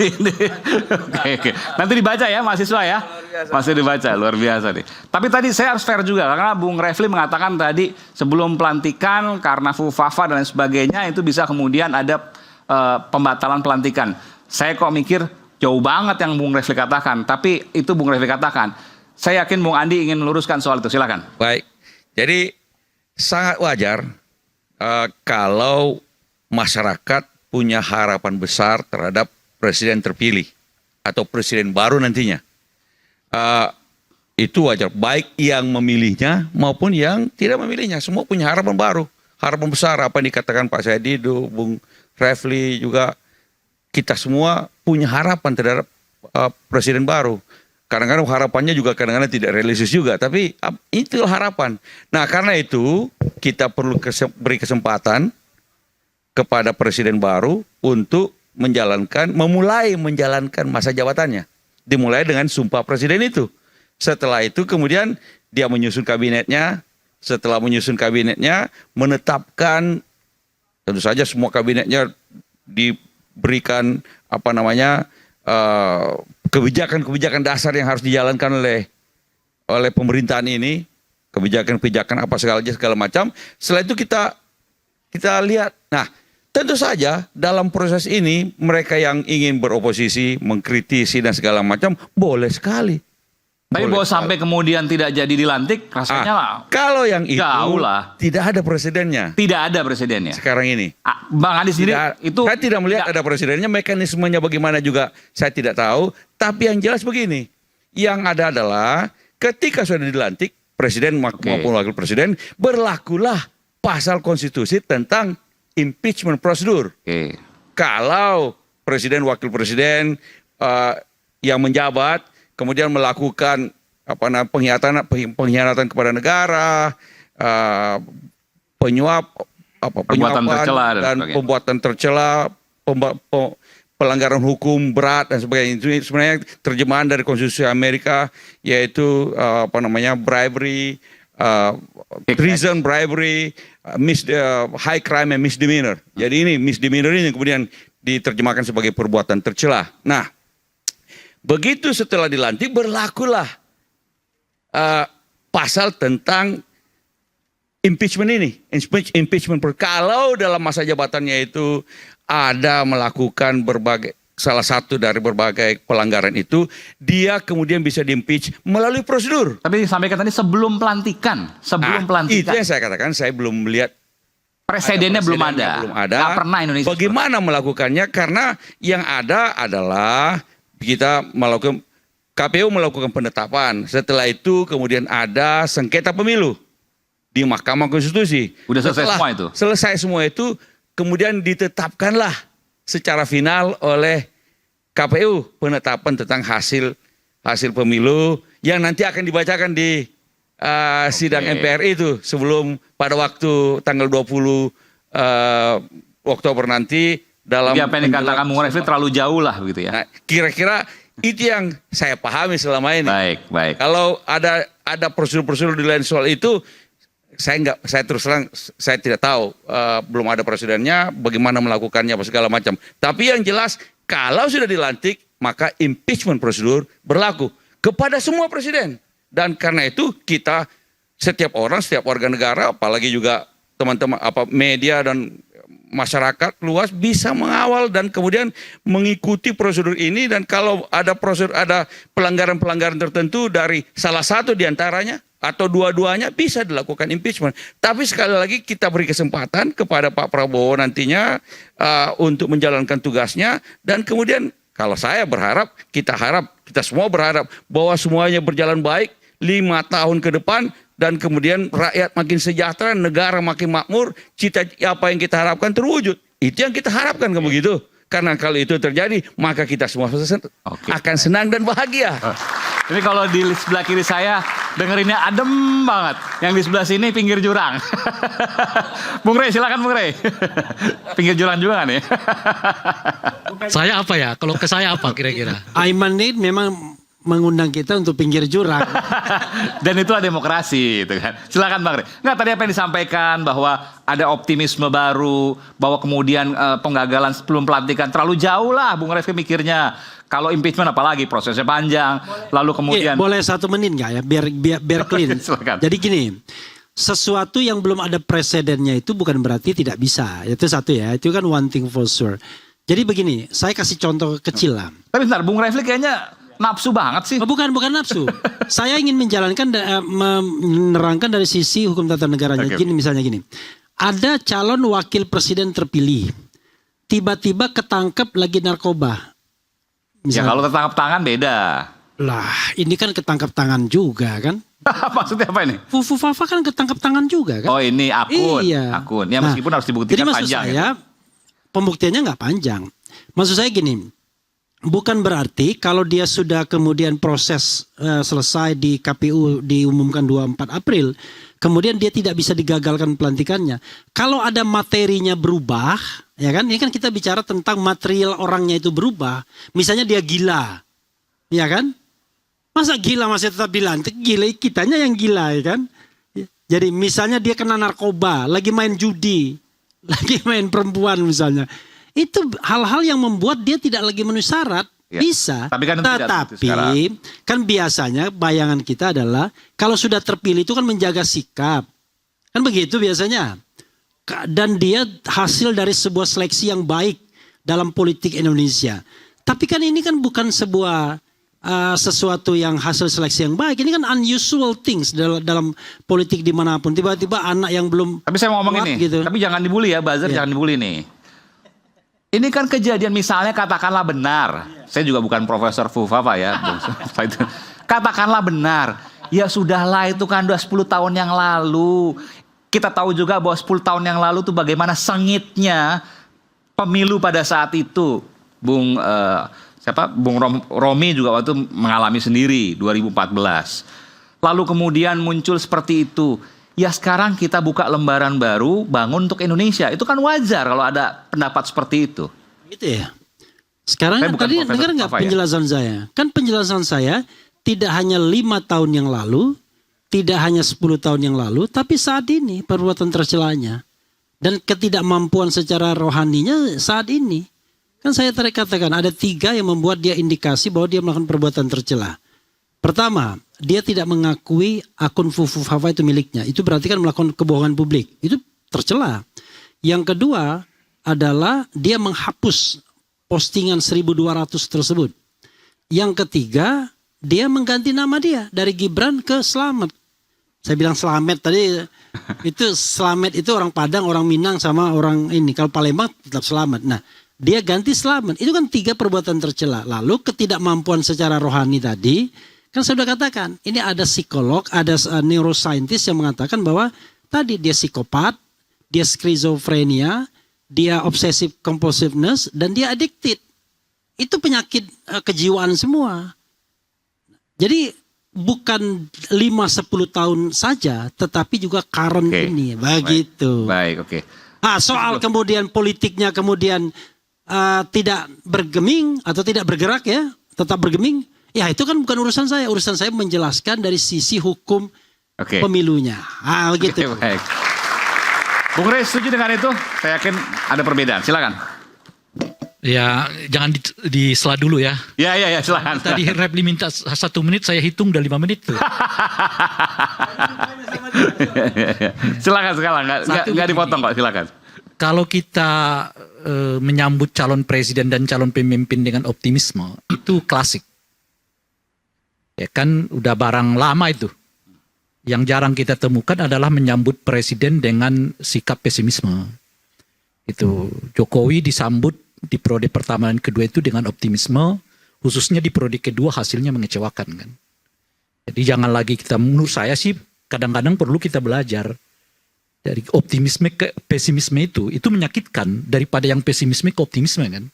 Oke. Nanti dibaca ya mahasiswa ya. Masih dibaca, luar biasa nih. Tapi tadi saya harus fair juga karena Bung Refli mengatakan tadi sebelum pelantikan karena fufafa dan lain sebagainya itu bisa kemudian ada pembatalan pelantikan. Saya kok mikir jauh banget yang Bung Refli katakan, tapi itu Bung Refli katakan. Saya yakin Bung Andi ingin meluruskan soal itu, silakan. Baik, jadi sangat wajar kalau masyarakat punya harapan besar terhadap presiden terpilih atau presiden baru nantinya. Itu wajar, baik yang memilihnya maupun yang tidak memilihnya. Semua punya harapan baru, harapan besar. Apa yang dikatakan Pak Saidido, Bung Refli juga, kita semua punya harapan terhadap presiden baru. Kadang-kadang harapannya juga kadang-kadang tidak realistis juga, tapi itu harapan. Nah, karena itu kita perlu beri kesempatan kepada presiden baru untuk memulai menjalankan masa jabatannya. Dimulai dengan sumpah presiden itu. Setelah itu kemudian dia menyusun kabinetnya. Setelah menyusun kabinetnya, menetapkan, tentu saja semua kabinetnya diberikan kebijakan-kebijakan dasar yang harus dijalankan oleh pemerintahan ini, kebijakan-kebijakan apa segala macam. Setelah itu kita lihat. Nah, tentu saja dalam proses ini mereka yang ingin beroposisi, mengkritisi dan segala macam boleh sekali. Tapi bahwa sampai kemudian tidak jadi dilantik, rasanya lah. Kalau yang itu jauh lah. Tidak ada presidennya. Tidak ada presidennya. Sekarang ini. Bang Andi sendiri itu. Saya tidak melihat ada presidennya, mekanismenya bagaimana juga saya tidak tahu. Tapi yang jelas begini, yang ada adalah ketika sudah dilantik presiden maupun wakil presiden, berlakulah pasal konstitusi tentang impeachment prosedur. Kalau presiden wakil presiden yang menjabat kemudian melakukan pengkhianatan kepada negara, penyuapan dan pembuatan tercela, pelanggaran hukum berat dan sebagainya. Itu sebenarnya terjemahan dari konstitusi Amerika, yaitu bribery, treason, bribery, high crime and misdemeanor. Jadi ini misdemeanor ini kemudian diterjemahkan sebagai perbuatan tercela. Nah, begitu setelah dilantik berlakulah pasal tentang impeachment ini. Impeachment. Kalau dalam masa jabatannya itu ada melakukan salah satu dari berbagai pelanggaran itu, dia kemudian bisa diimpeach melalui prosedur. Tapi disampaikan tadi sebelum pelantikan. Itu yang saya katakan, saya belum melihat. Presidennya belum ada. Nggak pernah Indonesia. Bagaimana melakukannya? Karena yang ada adalah KPU melakukan penetapan. Setelah itu kemudian ada sengketa pemilu di Mahkamah Konstitusi. Udah selesai semua itu? Selesai semua itu, kemudian ditetapkanlah secara final oleh KPU penetapan tentang hasil pemilu yang nanti akan dibacakan di sidang MPR itu sebelum pada waktu tanggal 20 Oktober nanti. Dalam apa yang dikatakan Bung Refli terlalu jauh lah begitu ya. Nah, kira-kira itu yang saya pahami selama ini. Baik. Kalau ada prosedur-prosedur di lain soal itu, saya terus terang saya tidak tahu, belum ada presidennya, bagaimana melakukannya apa segala macam. Tapi yang jelas kalau sudah dilantik maka impeachment prosedur berlaku kepada semua presiden. Dan karena itu kita setiap warga negara, apalagi juga teman-teman media dan masyarakat luas bisa mengawal dan kemudian mengikuti prosedur ini, dan kalau ada pelanggaran-pelanggaran tertentu dari salah satu diantaranya atau dua-duanya bisa dilakukan impeachment. Tapi sekali lagi kita beri kesempatan kepada Pak Prabowo nantinya untuk menjalankan tugasnya, dan kemudian kalau saya berharap, kita semua berharap bahwa semuanya berjalan baik 5 tahun ke depan. Dan kemudian rakyat makin sejahtera, negara makin makmur, cita apa yang kita harapkan terwujud. Itu yang kita harapkan kan begitu. Karena kalau itu terjadi, maka kita semua akan senang dan bahagia. Ini kalau di sebelah kiri saya dengerinnya adem banget. Yang di sebelah sini pinggir jurang. Bung Rey, silakan Bung Rey. Pinggir jurang juga kan ya? Saya apa ya? Kalau ke saya apa kira-kira? Aiman ini memang mengundang kita untuk pinggir jurang. Dan itulah demokrasi itu kan. Silakan Bang Rey. Nggak, tadi apa yang disampaikan bahwa ada optimisme baru bahwa kemudian penggagalan sebelum pelantikan terlalu jauh lah Bung Refli mikirnya. Kalau impeachment apalagi prosesnya panjang, lalu kemudian Boleh 1 menit nggak ya biar clean. Silakan. Jadi gini, sesuatu yang belum ada presidennya itu bukan berarti tidak bisa. Itu satu ya, itu kan one thing for sure. Jadi begini, saya kasih contoh kecil lah. Tapi bentar, Bung Refli kayaknya nafsu banget sih. Oh, bukan nafsu. Saya ingin menjalankan menerangkan dari sisi hukum tata negaranya. Oke. Gini misalnya gini. Ada calon wakil presiden terpilih. Tiba-tiba ketangkep lagi narkoba. Ya kalau tertangkap tangan beda. Lah, ini kan ketangkap tangan juga kan? Maksudnya apa ini? Fufu Fafa kan ketangkap tangan juga kan? Oh ini akun. Iya. Akun. Ya meskipun harus dibuktikan jadi maksud panjang. saya, pembuktiannya nggak panjang. Maksud saya gini, bukan berarti kalau dia sudah kemudian proses selesai di KPU diumumkan 24 April, kemudian dia tidak bisa digagalkan pelantikannya. Kalau ada materinya berubah, ya kan? Ini kan kita bicara tentang material orangnya itu berubah. Misalnya dia gila, ya kan? Masa gila masih tetap dilantik? Gila kitanya yang gila, ya kan? Jadi misalnya dia kena narkoba, lagi main judi, lagi main perempuan misalnya. Itu hal-hal yang membuat dia tidak lagi memenuhi syarat. Ya, Bisa. tapi kan tidak Tetapi sekarang. kan biasanya bayangan kita adalah kalau sudah terpilih itu kan menjaga sikap. Kan begitu biasanya. Dan dia hasil dari sebuah seleksi yang baik dalam politik Indonesia. Tapi kan ini kan bukan sebuah sesuatu yang hasil seleksi yang baik. Ini kan unusual things dalam politik dimanapun. Tiba-tiba anak yang belum Tapi saya mau ngomong kuat ini. gitu. Tapi jangan dibully ya, buzzer, Iya. jangan dibully nih. Ini kan kejadian misalnya katakanlah benar. Saya juga bukan Profesor Fufafa ya. Katakanlah benar. Ya sudahlah itu kan udah 10 tahun yang lalu. Kita tahu juga bahwa 10 tahun yang lalu tuh bagaimana sengitnya pemilu pada saat itu. Bung Romi juga waktu itu mengalami sendiri 2014. Lalu kemudian muncul seperti itu. Ya sekarang kita buka lembaran baru, bangun untuk Indonesia. Itu kan wajar kalau ada pendapat seperti itu. Gitu ya. Sekarang Saya kan bukan tadi Profesor dengar nggak Fafa ya? penjelasan saya? Kan penjelasan saya tidak hanya 5 tahun yang lalu, tidak hanya 10 tahun yang lalu, tapi saat ini perbuatan tercelanya. Dan ketidakmampuan secara rohaninya saat ini. Kan saya tadi katakan ada 3 yang membuat dia indikasi bahwa dia melakukan perbuatan tercela. Pertama, dia tidak mengakui akun Fufu Fafa itu miliknya. Itu berarti kan melakukan kebohongan publik. Itu tercela. Yang kedua adalah dia menghapus postingan 1.200 tersebut. Yang ketiga, dia mengganti nama dia dari Gibran ke Slamet. Saya bilang Slamet tadi, itu Slamet itu orang Padang, orang Minang sama orang ini. Kalau Palembang tetap Slamet. Nah, dia ganti Slamet. Itu kan 3 perbuatan tercela. Lalu ketidakmampuan secara rohani tadi, kan saya sudah katakan, ini ada psikolog, ada neuroscientist yang mengatakan bahwa tadi dia psikopat, dia skizofrenia, dia obsessive compulsiveness, dan dia addicted. Itu penyakit kejiwaan semua. Jadi bukan 5-10 tahun saja, tetapi juga current Oke. ini. Begitu. Baik, oke. Soal kemudian politiknya kemudian tidak bergeming atau tidak bergerak ya, tetap bergeming. Ya itu kan bukan urusan saya. Urusan saya menjelaskan dari sisi hukum Oke. pemilunya. Begitu. Oke, baik. Bung Rey setuju dengan itu? Saya yakin ada perbedaan. Silakan. Ya jangan disela dulu ya. Ya, silakan. Tadi Refli minta 1 menit, saya hitung udah 5 menit tuh. Silakan sekarang, nggak dipotong kok, silakan. Kalau kita menyambut calon presiden dan calon pemimpin dengan optimisme, itu klasik. Ya kan udah barang lama itu. Yang jarang kita temukan adalah menyambut presiden dengan sikap pesimisme. Itu Jokowi disambut di periode pertama dan kedua itu dengan optimisme, khususnya di periode kedua hasilnya mengecewakan kan. Jadi jangan lagi kita, menurut saya sih kadang-kadang perlu kita belajar dari optimisme ke pesimisme itu menyakitkan daripada yang pesimisme ke optimisme kan.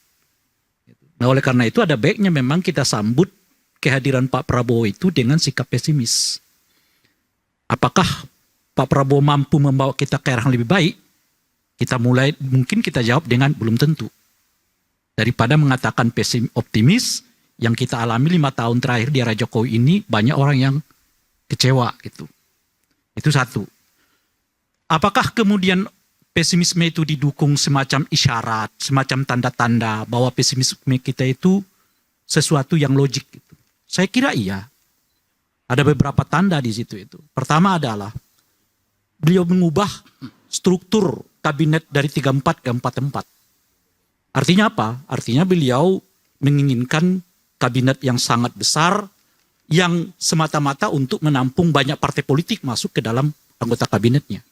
Nah oleh karena itu ada baiknya memang kita sambut kehadiran Pak Prabowo itu dengan sikap pesimis. Apakah Pak Prabowo mampu membawa kita ke arah yang lebih baik? Kita mulai, mungkin kita jawab dengan belum tentu. Daripada mengatakan optimis, yang kita alami 5 tahun terakhir di era Jokowi ini, banyak orang yang kecewa gitu. Itu satu. Apakah kemudian pesimisme itu didukung semacam isyarat, semacam tanda-tanda bahwa pesimisme kita itu sesuatu yang logik gitu. Saya kira iya. Ada beberapa tanda di situ itu. Pertama adalah beliau mengubah struktur kabinet dari 34 ke 44. Artinya apa? Artinya beliau menginginkan kabinet yang sangat besar yang semata-mata untuk menampung banyak partai politik masuk ke dalam anggota kabinetnya.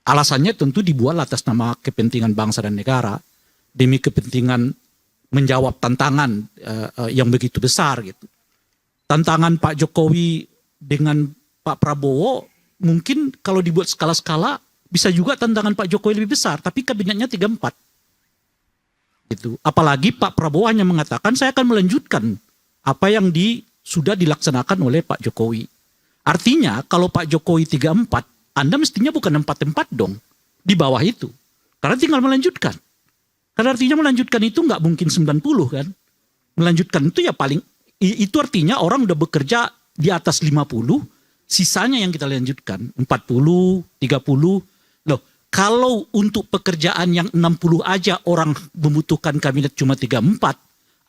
Alasannya tentu dibuat atas nama kepentingan bangsa dan negara demi kepentingan menjawab tantangan yang begitu besar gitu. Tantangan Pak Jokowi dengan Pak Prabowo mungkin kalau dibuat skala-skala bisa juga tantangan Pak Jokowi lebih besar, tapi kabinetnya 34. Gitu. Apalagi Pak Prabowo hanya mengatakan saya akan melanjutkan apa yang sudah dilaksanakan oleh Pak Jokowi. Artinya kalau Pak Jokowi 34, Anda mestinya bukan 44 dong, di bawah itu. Karena tinggal melanjutkan. Karena artinya melanjutkan itu nggak mungkin 90 kan. Melanjutkan itu ya paling, itu artinya orang udah bekerja di atas 50, sisanya yang kita lanjutkan. 40, 30. Loh, kalau untuk pekerjaan yang 60 aja orang membutuhkan kabinet cuma 34,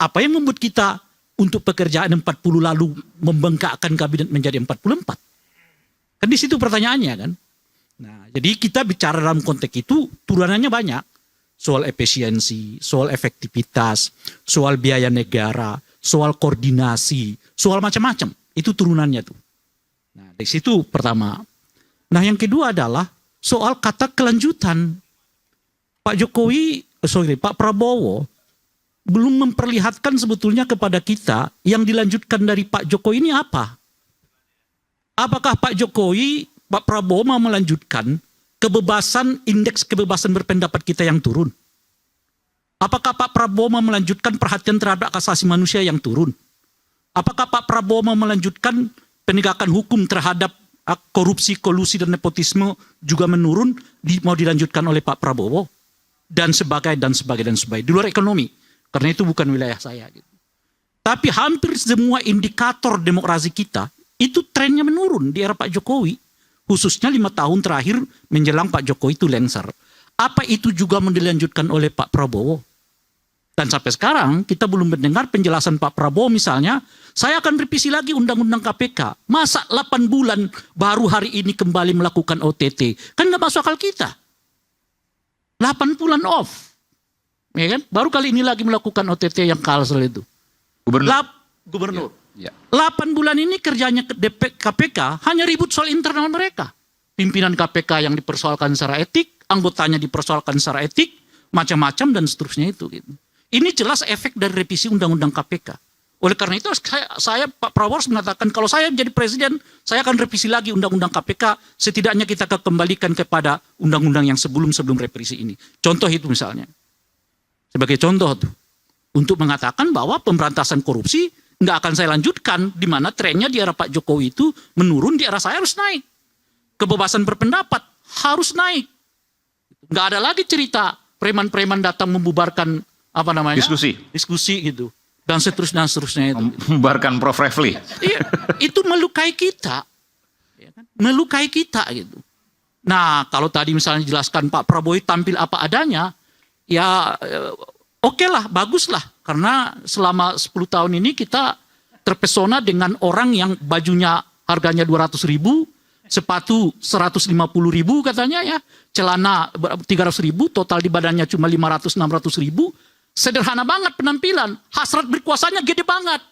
apa yang membuat kita untuk pekerjaan 40 lalu membengkakkan kabinet menjadi 44? Kan di situ pertanyaannya kan. Nah, jadi kita bicara dalam konteks itu turunannya banyak. Soal efisiensi, soal efektivitas, soal biaya negara, soal koordinasi, soal macam-macam. Itu turunannya tuh. Nah, di situ pertama. Nah, yang kedua adalah soal kata kelanjutan. Pak Prabowo belum memperlihatkan sebetulnya kepada kita yang dilanjutkan dari Pak Jokowi ini apa. Apakah Pak Prabowo mau melanjutkan kebebasan, indeks kebebasan berpendapat kita yang turun? Apakah Pak Prabowo mau melanjutkan perhatian terhadap hak asasi manusia yang turun? Apakah Pak Prabowo mau melanjutkan penegakan hukum terhadap korupsi, kolusi, dan nepotisme juga menurun, mau dilanjutkan oleh Pak Prabowo? Dan sebagainya, dan sebagainya, dan sebagainya. Di luar ekonomi. Karena itu bukan wilayah saya. Gitu. Tapi hampir semua indikator demokrasi kita, itu trennya menurun di era Pak Jokowi. Khususnya 5 tahun terakhir menjelang Pak Jokowi itu lengser. Apa itu juga mau dilanjutkan oleh Pak Prabowo? Dan sampai sekarang kita belum mendengar penjelasan Pak Prabowo misalnya, saya akan revisi lagi undang-undang KPK. Masa 8 bulan baru hari ini kembali melakukan OTT? Kan gak masuk akal kita. 8 bulan off. Ya kan? Baru kali ini lagi melakukan OTT yang kalsel itu. Gubernur. Ya. 8 bulan ini kerjanya KPK hanya ribut soal internal mereka. Pimpinan KPK yang dipersoalkan secara etik, anggotanya dipersoalkan secara etik, macam-macam dan seterusnya itu. Gitu. Ini jelas efek dari revisi undang-undang KPK. Oleh karena itu saya Pak Prabowo harus mengatakan kalau saya jadi presiden, saya akan revisi lagi undang-undang KPK. Setidaknya kita akan kembalikan kepada undang-undang yang sebelum revisi ini. Contoh itu misalnya. Sebagai contoh tuh. Untuk mengatakan bahwa pemberantasan korupsi nggak akan saya lanjutkan, di mana trennya di era Pak Jokowi itu menurun, di era saya harus naik. Kebebasan berpendapat harus naik. Nggak ada lagi cerita preman-preman datang membubarkan diskusi gitu, dan seterusnya itu. Membubarkan Prof. Refli. Iya, itu melukai kita, ya kan? Melukai kita gitu. Nah, kalau tadi misalnya jelaskan Pak Prabowo tampil apa adanya, ya oke lah, bagus lah. Karena selama 10 tahun ini kita terpesona dengan orang yang bajunya harganya 200.000, sepatu 150.000 katanya ya, celana 300.000, total di badannya cuma 500-600.000. Sederhana banget penampilan, hasrat berkuasanya gede banget.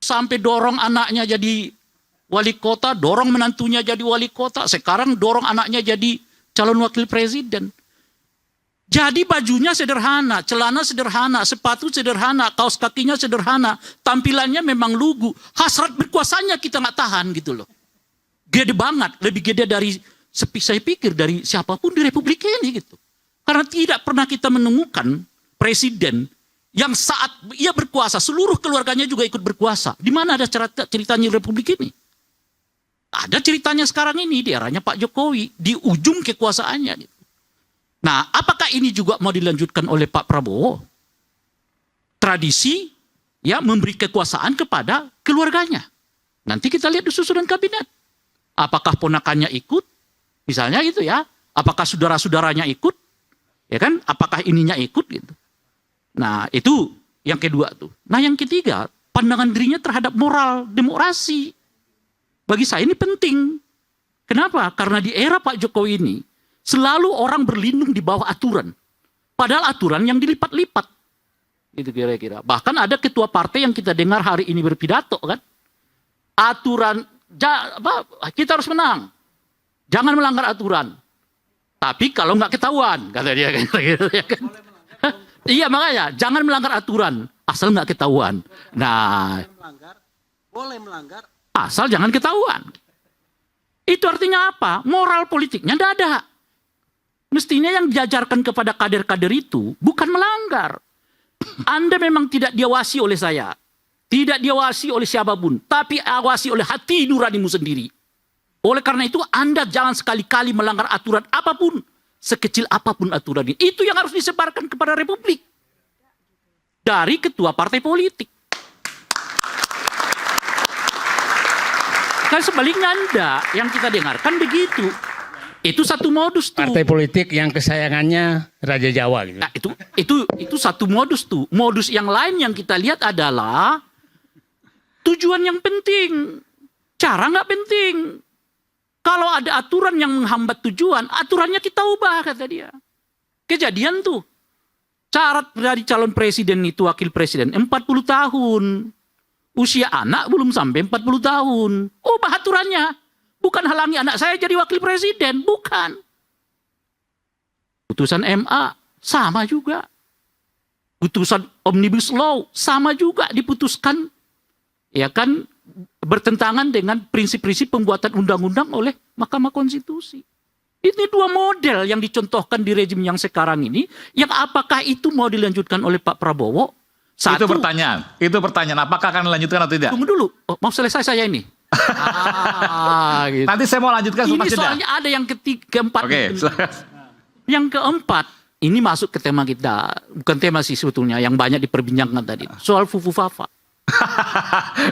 Sampai dorong anaknya jadi wali kota, dorong menantunya jadi wali kota, sekarang dorong anaknya jadi calon wakil presiden. Jadi bajunya sederhana, celana sederhana, sepatu sederhana, kaos kakinya sederhana, tampilannya memang lugu. Hasrat berkuasanya kita nggak tahan gitu loh. Gede banget, lebih gede dari, saya pikir dari siapapun di Republik ini gitu. Karena tidak pernah kita menemukan presiden yang saat ia berkuasa, seluruh keluarganya juga ikut berkuasa. Di mana ada ceritanya Republik ini? Ada ceritanya sekarang ini, di eranya Pak Jokowi, di ujung kekuasaannya gitu. Nah, apakah ini juga mau dilanjutkan oleh Pak Prabowo? Tradisi ya memberi kekuasaan kepada keluarganya. Nanti kita lihat di susunan kabinet. Apakah ponakannya ikut? Misalnya gitu ya. Apakah saudara-saudaranya ikut? Ya kan? Apakah ininya ikut gitu? Nah, itu yang kedua tuh. Nah, yang ketiga, pandangan dirinya terhadap moral demokrasi. Bagi saya ini penting. Kenapa? Karena di era Pak Jokowi ini selalu orang berlindung di bawah aturan. Padahal aturan yang dilipat-lipat. Gitu kira-kira. Bahkan ada ketua partai yang kita dengar hari ini berpidato kan. Aturan, kita harus menang. Jangan melanggar aturan. Tapi kalau nggak ketahuan, kata dia kan. Iya makanya, jangan melanggar aturan. Asal nggak ketahuan. Nah, boleh melanggar. Asal jangan ketahuan. Itu artinya apa? Moral politiknya tidak ada. Mestinya yang diajarkan kepada kader-kader itu bukan melanggar. Anda memang tidak diawasi oleh saya. Tidak diawasi oleh siapapun. Tapi awasi oleh hati nuranimu sendiri. Oleh karena itu Anda jangan sekali-kali melanggar aturan apapun. Sekecil apapun aturan ini. Itu yang harus disebarkan kepada Republik. Dari ketua partai politik. Kan sebaliknya Anda yang kita dengarkan begitu. Itu satu modus tuh. Partai politik yang kesayangannya Raja Jawa gitu. Nah, itu satu modus tuh. Modus yang lain yang kita lihat adalah tujuan yang penting. Cara nggak penting. Kalau ada aturan yang menghambat tujuan, aturannya kita ubah, kata dia. Kejadian tuh. Syarat dari calon presiden itu wakil presiden 40 tahun. Usia anak belum sampai 40 tahun. Ubah aturannya. Bukan halangi anak saya jadi wakil presiden. Bukan. Putusan MA sama juga. Putusan Omnibus Law sama juga diputuskan. Ya kan, bertentangan dengan prinsip-prinsip pembuatan undang-undang oleh Mahkamah Konstitusi. Ini dua model yang dicontohkan di rezim yang sekarang ini, yang apakah itu mau dilanjutkan oleh Pak Prabowo? Itu pertanyaan. Apakah akan dilanjutkan atau tidak? Tunggu dulu, mau selesai saya ini. Gitu. Nanti saya mau lanjutkan Ini setelah jeda. soalnya ada yang keempat. Oke, silakan. Yang keempat, ini masuk ke tema kita. Bukan tema sih sebetulnya, yang banyak diperbincangkan tadi. Soal Fufu Fafa.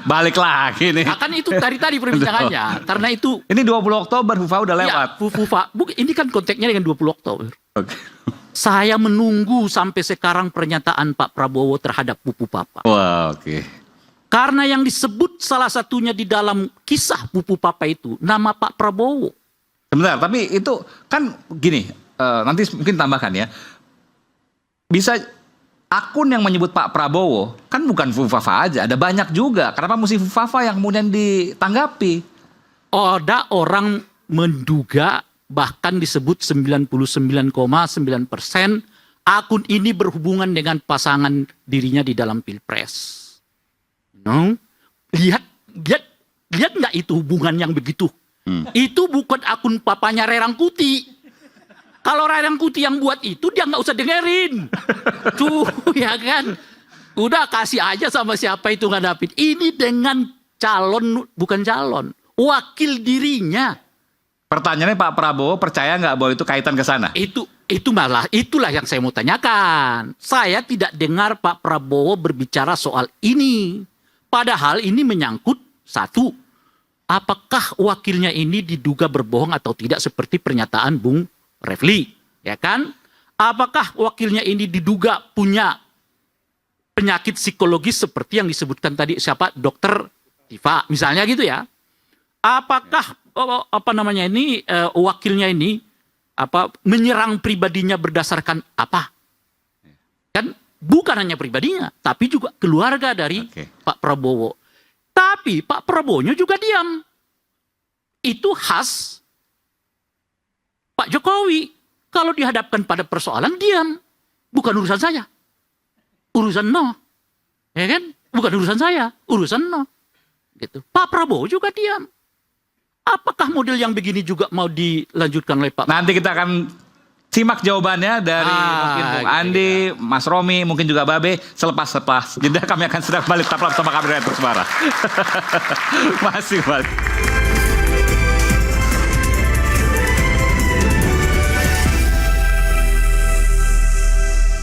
Balik lagi nih. Nah, kan itu tadi perbincangannya. Karena itu Ini 20 Oktober FIFA udah lewat. ya, Fufufa. Ini kan konteksnya dengan 20 Oktober. Oke. Saya menunggu sampai sekarang pernyataan Pak Prabowo terhadap Pupu Papa. Wah, oke. Karena yang disebut salah satunya di dalam kisah Pupu Papa itu nama Pak Prabowo. Sebentar, tapi itu kan gini, nanti mungkin tambahkan ya. Bisa akun yang menyebut Pak Prabowo kan bukan Fufafa aja, ada banyak juga. Kenapa mesti Fufafa yang kemudian ditanggapi? Ada orang menduga bahkan disebut 99,9% akun ini berhubungan dengan pasangan dirinya di dalam Pilpres. No? Lihat nggak itu hubungan yang begitu? Itu bukan akun papanya Rerangkuti. Kalau Rerangkuti yang buat itu dia nggak usah dengerin. Tuh ya kan. Udah kasih aja sama siapa itu ngadapin. Ini dengan bukan calon, wakil dirinya. Pertanyaannya Pak Prabowo percaya nggak bahwa itu kaitan ke sana? Itulah yang saya mau tanyakan. Saya tidak dengar Pak Prabowo berbicara soal ini. Padahal ini menyangkut satu, apakah wakilnya ini diduga berbohong atau tidak seperti pernyataan Bung Refli, ya kan? Apakah wakilnya ini diduga punya penyakit psikologis seperti yang disebutkan tadi siapa Dokter Tifa, misalnya gitu ya? Apakah wakilnya ini menyerang pribadinya berdasarkan apa? Kan bukan hanya pribadinya, tapi juga keluarga dari Pak Prabowo. Tapi Pak Prabowo-nya juga diam. Itu khas Pak Jokowi. Kalau dihadapkan pada persoalan, diam. Bukan urusan saya. Urusan no. Ya kan? Bukan urusan saya. Urusan no. Gitu. Pak Prabowo juga diam. Apakah model yang begini juga mau dilanjutkan oleh Pak? Nanti kita akan simak jawabannya dari mungkin Bung Andi, Mas Romi, mungkin juga Babe. Selepas jeda kami akan segera balik tetaplah bersama kami dari Terus Suara. Masih balik.